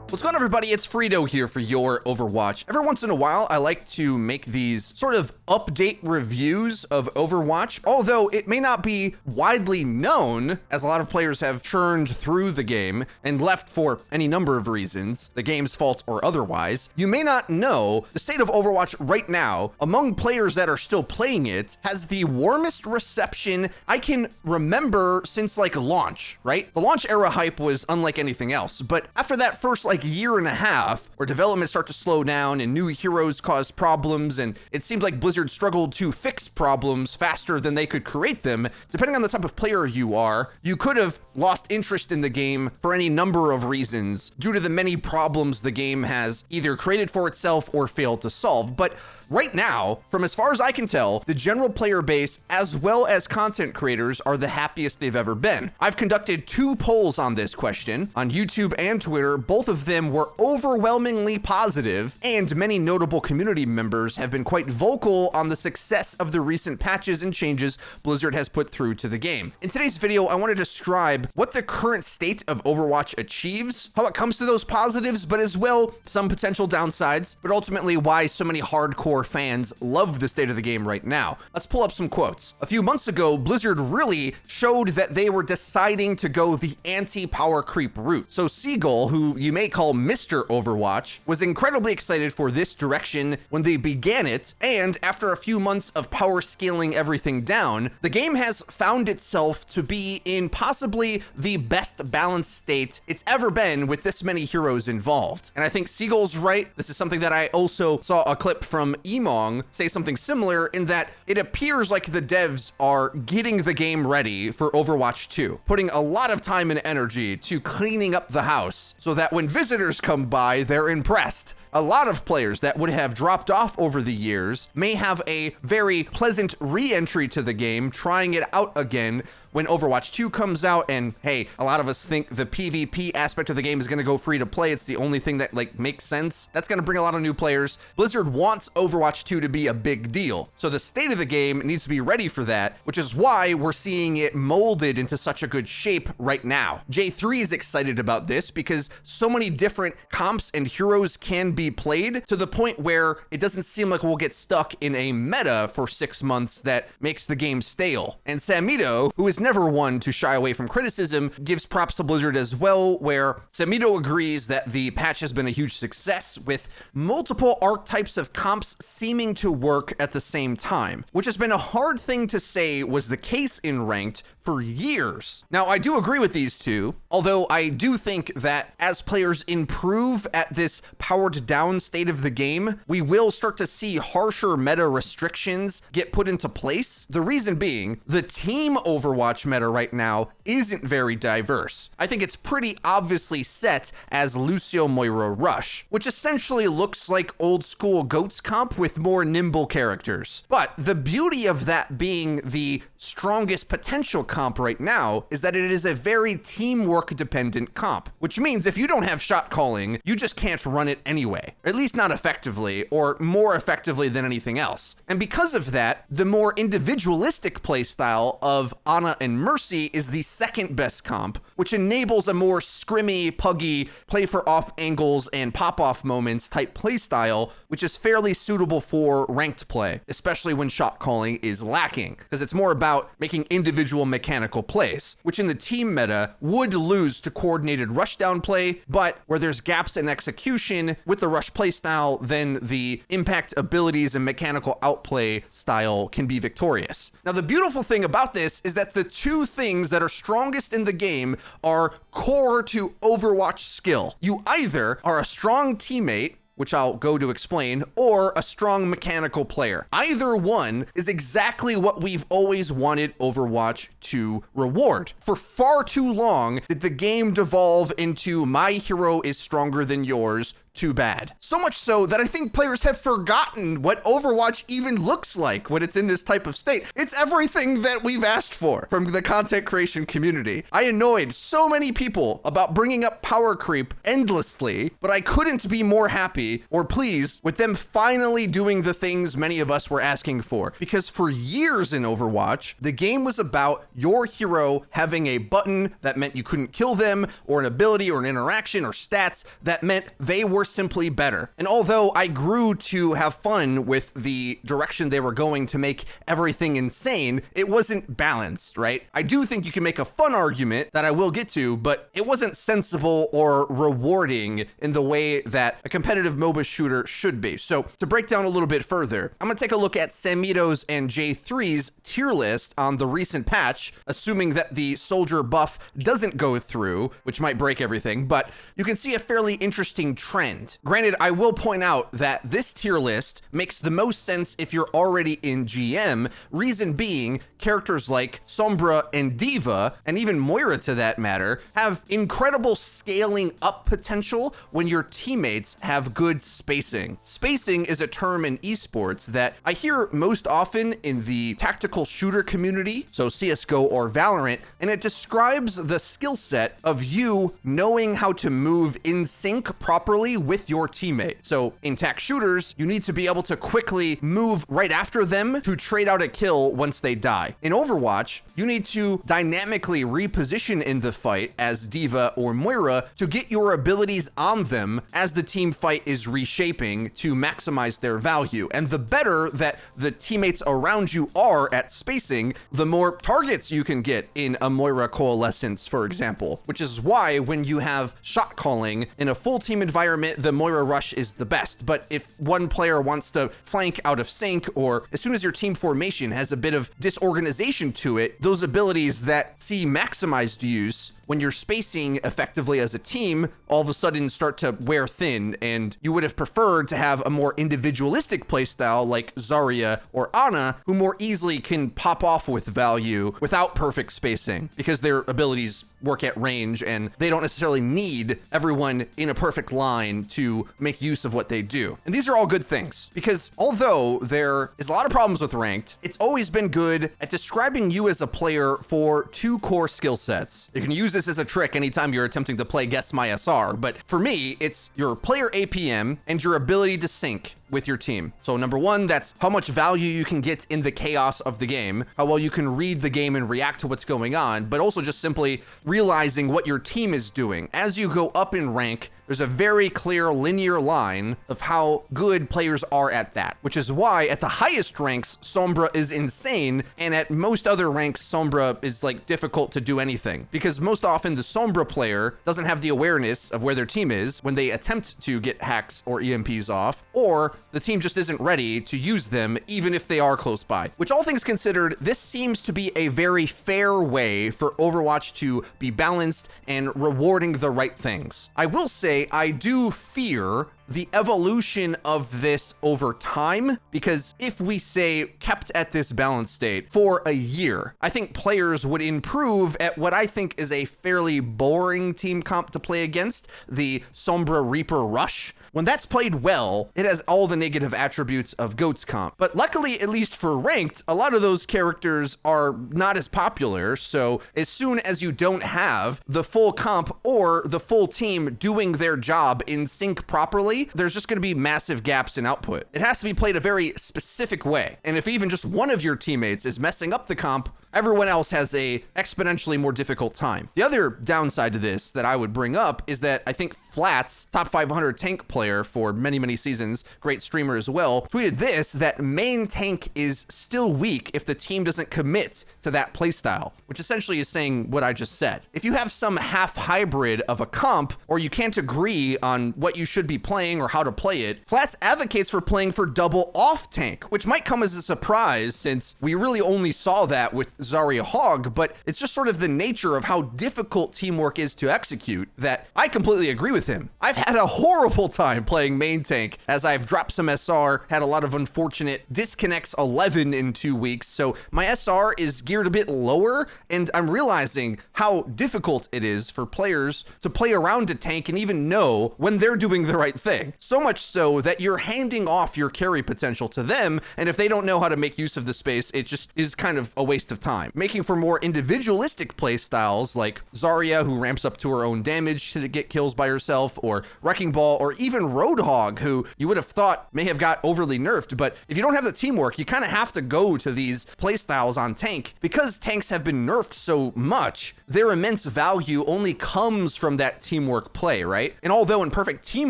What's going on, everybody? It's Frito here for Your Overwatch. Every once in a while, I like to make these sort of update reviews of Overwatch, although it may not be widely known, as a lot of players have churned through the game and left for any number of reasons, the game's fault or otherwise. You may not know the state of Overwatch right now, among players that are still playing it, has the warmest reception I can remember since like launch, right? The launch era hype was unlike anything else, but after that first year and a half where development started to slow down and new heroes caused problems, and it seemed like Blizzard struggled to fix problems faster than they could create them. Depending on the type of player you are, you could have lost interest in the game for any number of reasons due to the many problems the game has either created for itself or failed to solve. But right now, from as far as I can tell, the general player base as well as content creators are the happiest they've ever been. I've conducted 2 polls on this question on YouTube and Twitter. Both of them were overwhelmingly positive, and many notable community members have been quite vocal on the success of the recent patches and changes Blizzard has put through to the game. In today's video, I want to describe what the current state of Overwatch achieves, how it comes to those positives, but as well some potential downsides, but ultimately why so many hardcore fans love the state of the game right now. Let's pull up some quotes. A few months ago, Blizzard really showed that they were deciding to go the anti-power creep route. So Seagull, who you may call Mr. Overwatch, was incredibly excited for this direction when they began it, and after a few months of power scaling everything down, the game has found itself to be in possibly the best balanced state it's ever been with this many heroes involved. And I think Seagull's right. This is something that I also saw a clip from Emong say something similar, in that it appears like the devs are getting the game ready for Overwatch 2, putting a lot of time and energy to cleaning up the house so that when visitors come by, they're impressed. A lot of players that would have dropped off over the years may have a very pleasant re-entry to the game, trying it out again when Overwatch 2 comes out. And hey, a lot of us think the PvP aspect of the game is going to go free to play. It's the only thing that makes sense. That's going to bring a lot of new players. Blizzard wants Overwatch 2 to be a big deal, so the state of the game needs to be ready for that, which is why we're seeing it molded into such a good shape right now. J3 is excited about this because so many different comps and heroes can be played, to the point where it doesn't seem like we'll get stuck in a meta for 6 months that makes the game stale. And Samito, who is never one to shy away from criticism, gives props to Blizzard as well, where Samito agrees that the patch has been a huge success, with multiple archetypes of comps seeming to work at the same time, which has been a hard thing to say was the case in ranked for years. Now, I do agree with these two, although I do think that as players improve at this powered down state of the game, we will start to see harsher meta restrictions get put into place. The reason being, the team Overwatch meta right now isn't very diverse. I think it's pretty obviously set as Lucio Moira Rush, which essentially looks like old school GOATS comp with more nimble characters. But the beauty of that being the strongest potential comp right now is that it is a very teamwork dependent comp, which means if you don't have shot calling, you just can't run it anyway, at least not effectively, or more effectively than anything else. And because of that, the more individualistic playstyle of Ana and Mercy is the second best comp, which enables a more scrimmy, puggy, play for off angles and pop off moments type playstyle, which is fairly suitable for ranked play, especially when shot calling is lacking, because it's more about making individual mechanical plays, which in the team meta would lose to coordinated rushdown play, but where there's gaps in execution with the rush playstyle, then the impact abilities and mechanical outplay style can be victorious. Now, the beautiful thing about this is that the 2 things that are strongest in the game are core to Overwatch skill. You either are a strong teammate, which I'll go to explain, or a strong mechanical player. Either one is exactly what we've always wanted Overwatch to reward. For far too long did the game devolve into my hero is stronger than yours, too bad. So much so that I think players have forgotten what Overwatch even looks like when it's in this type of state. It's everything that we've asked for from the content creation community. I annoyed so many people about bringing up power creep endlessly, but I couldn't be more happy or pleased with them finally doing the things many of us were asking for. Because for years in Overwatch, the game was about your hero having a button that meant you couldn't kill them, or an ability or an interaction or stats that meant they were simply better. And although I grew to have fun with the direction they were going to make everything insane, it wasn't balanced, right? I do think you can make a fun argument that I will get to, but it wasn't sensible or rewarding in the way that a competitive MOBA shooter should be. So to break down a little bit further, I'm gonna take a look at Samito's and J3's tier list on the recent patch, assuming that the soldier buff doesn't go through, which might break everything, but you can see a fairly interesting trend. Granted, I will point out that this tier list makes the most sense if you're already in GM, reason being characters like Sombra and Diva, and even Moira to that matter, have incredible scaling up potential when your teammates have good spacing. Spacing is a term in esports that I hear most often in the tactical shooter community, so CSGO or Valorant, and it describes the skill set of you knowing how to move in sync properly with your teammate. So in tac shooters, you need to be able to quickly move right after them to trade out a kill once they die. In Overwatch, you need to dynamically reposition in the fight as Diva or Moira to get your abilities on them as the team fight is reshaping to maximize their value. And the better that the teammates around you are at spacing, the more targets you can get in a Moira coalescence, for example, which is why when you have shot calling in a full team environment, the Moira rush is the best. But if one player wants to flank out of sync, or as soon as your team formation has a bit of disorganization to it, those abilities that see maximized use when you're spacing effectively as a team, all of a sudden start to wear thin, and you would have preferred to have a more individualistic playstyle like Zarya or Ana, who more easily can pop off with value without perfect spacing, because their abilities work at range and they don't necessarily need everyone in a perfect line to make use of what they do. And these are all good things, because although there is a lot of problems with ranked, it's always been good at describing you as a player for two core skill sets. You can use this as a trick anytime you're attempting to play Guess My SR, but for me, it's your player APM and your ability to sync with your team. So number one, that's how much value you can get in the chaos of the game, how well you can read the game and react to what's going on, but also just simply realizing what your team is doing. As you go up in rank, there's a very clear linear line of how good players are at that, which is why at the highest ranks, Sombra is insane, and at most other ranks, Sombra is like difficult to do anything, because most often the Sombra player doesn't have the awareness of where their team is when they attempt to get hacks or EMPs off, or the team just isn't ready to use them even if they are close by. Which, all things considered, this seems to be a very fair way for Overwatch to be balanced and rewarding the right things. I will say I do fear the evolution of this over time, because if we say kept at this balance state for a year, I think players would improve at what I think is a fairly boring team comp to play against, the Sombra Reaper Rush. When that's played well, it has all the negative attributes of GOATS comp. But luckily, at least for ranked, a lot of those characters are not as popular, so as soon as you don't have the full comp or the full team doing their job in sync properly, there's just going to be massive gaps in output. It has to be played a very specific way. And if even just one of your teammates is messing up the comp, everyone else has a exponentially more difficult time. The other downside to this that I would bring up is that I think Flats, top 500 tank player for many, many seasons, great streamer as well, tweeted this, that main tank is still weak if the team doesn't commit to that playstyle, which essentially is saying what I just said. If you have some half hybrid of a comp, or you can't agree on what you should be playing or how to play it, Flats advocates for playing for double off tank, which might come as a surprise since we really only saw that with Zarya Hog, but it's just sort of the nature of how difficult teamwork is to execute that I completely agree with him. I've had a horrible time playing main tank as I've dropped some SR, had a lot of unfortunate disconnects 11 in 2 weeks, so my SR is geared a bit lower, and I'm realizing how difficult it is for players to play around a tank and even know when they're doing the right thing. So much so that you're handing off your carry potential to them, and if they don't know how to make use of the space, it just is kind of a waste of time, making for more individualistic play styles like Zarya, who ramps up to her own damage to get kills by herself, or Wrecking Ball, or even Roadhog, who you would have thought may have got overly nerfed, but if you don't have the teamwork, you kind of have to go to these play styles on tank. Because tanks have been nerfed so much, their immense value only comes from that teamwork play, right? And although in perfect team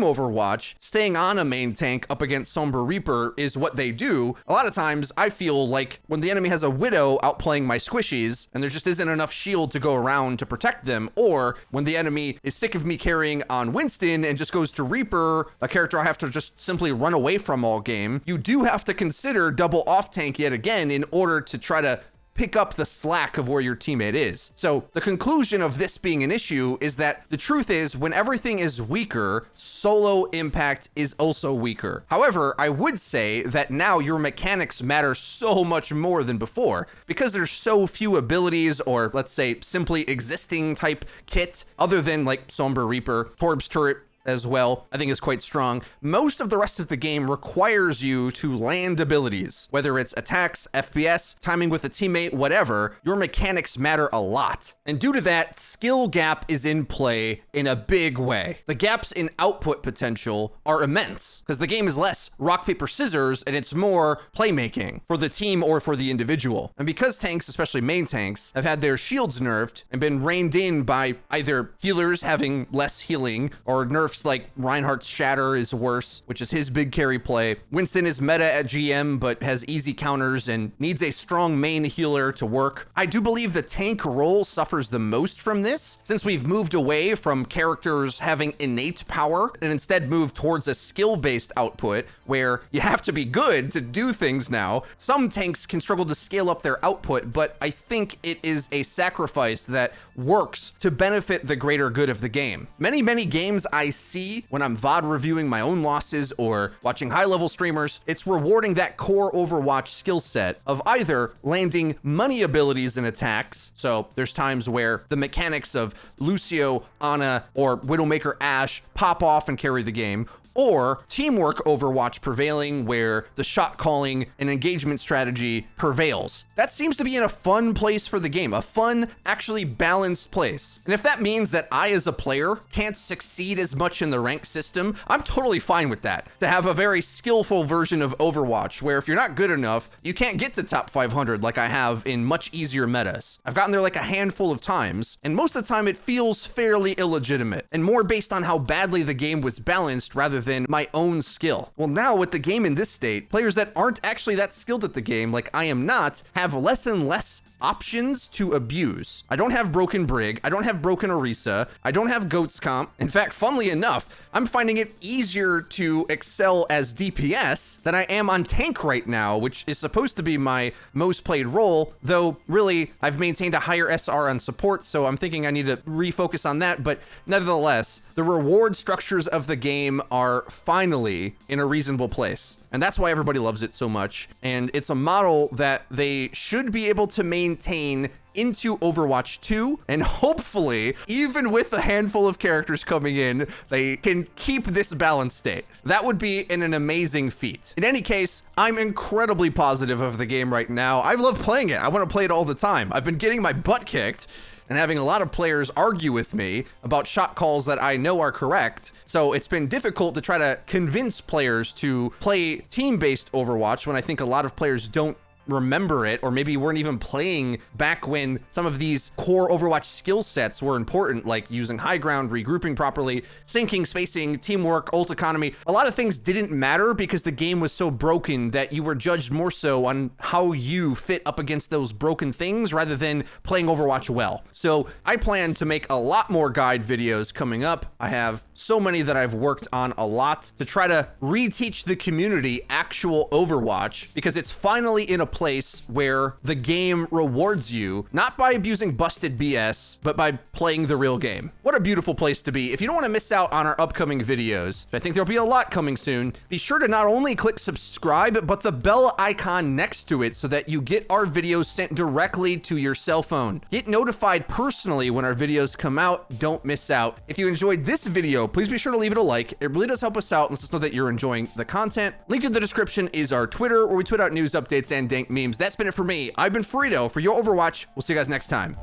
Overwatch, staying on a main tank up against Sombra Reaper is what they do, a lot of times I feel like when the enemy has a Widow outplaying my squishies and there just isn't enough shield to go around to protect them, or when the enemy is sick of me carrying on Winston and just goes to Reaper, a character I have to just simply run away from all game, you do have to consider double off tank yet again in order to try to pick up the slack of where your teammate is. So the conclusion of this being an issue is that the truth is when everything is weaker, solo impact is also weaker. However, I would say that now your mechanics matter so much more than before because there's so few abilities, or let's say simply existing type kit other than like Sombra Reaper, Torb's Turret as well, I think is quite strong. Most of the rest of the game requires you to land abilities, whether it's attacks, FPS, timing with a teammate, whatever. Your mechanics matter a lot. And due to that, skill gap is in play in a big way. The gaps in output potential are immense because the game is less rock, paper, scissors, and it's more playmaking for the team or for the individual. And because tanks, especially main tanks, have had their shields nerfed and been reined in by either healers having less healing or nerfs like Reinhardt's Shatter is worse, which is his big carry play. Winston is meta at GM, but has easy counters and needs a strong main healer to work. I do believe the tank role suffers the most from this, since we've moved away from characters having innate power and instead moved towards a skill-based output where you have to be good to do things now. Some tanks can struggle to scale up their output, but I think it is a sacrifice that works to benefit the greater good of the game. Many games I see when I'm VOD reviewing my own losses or watching high-level streamers, it's rewarding that core Overwatch skill set of either landing money abilities and attacks. So there's times where the mechanics of Lucio, Ana, or Widowmaker Ashe pop off and carry the game, or teamwork Overwatch prevailing where the shot calling and engagement strategy prevails. That seems to be in a fun place for the game, a fun, actually balanced place. And if that means that I as a player can't succeed as much in the rank system, I'm totally fine with that. To have a very skillful version of Overwatch where if you're not good enough, you can't get to top 500 like I have in much easier metas. I've gotten there like a handful of times, and most of the time it feels fairly illegitimate and more based on how badly the game was balanced rather than my own skill. Well, now with the game in this state, players that aren't actually that skilled at the game, like I am not, have less and less options to abuse. I don't have Broken Brig, I don't have Broken Orisa, I don't have Goats Comp. In fact, funnily enough, I'm finding it easier to excel as DPS than I am on tank right now, which is supposed to be my most played role, though really I've maintained a higher SR on support, so I'm thinking I need to refocus on that. But nevertheless, the reward structures of the game are finally in a reasonable place. And that's why everybody loves it so much. And it's a model that they should be able to maintain into Overwatch 2, and hopefully, even with a handful of characters coming in, they can keep this balanced state. That would be an amazing feat. In any case, I'm incredibly positive of the game right now. I love playing it. I want to play it all the time. I've been getting my butt kicked and having a lot of players argue with me about shot calls that I know are correct. So it's been difficult to try to convince players to play team-based Overwatch when I think a lot of players don't remember it, or maybe weren't even playing back when some of these core Overwatch skill sets were important, like using high ground, regrouping properly, syncing, spacing, teamwork, ult economy. A lot of things didn't matter because the game was so broken that you were judged more so on how you fit up against those broken things rather than playing Overwatch well. So I plan to make a lot more guide videos coming up. I have so many that I've worked on a lot to try to reteach the community actual Overwatch because it's finally in a place where the game rewards you, not by abusing busted BS, but by playing the real game. What a beautiful place to be. If you don't want to miss out on our upcoming videos, I think there'll be a lot coming soon, be sure to not only click subscribe, but the bell icon next to it so that you get our videos sent directly to your cell phone. Get notified personally when our videos come out. Don't miss out. If you enjoyed this video, please be sure to leave it a like. It really does help us out and lets us know that you're enjoying the content. Link in the description is our Twitter, where we tweet out news updates and dank memes. That's been it for me. I've been Frito for Your Overwatch. We'll see you guys next time.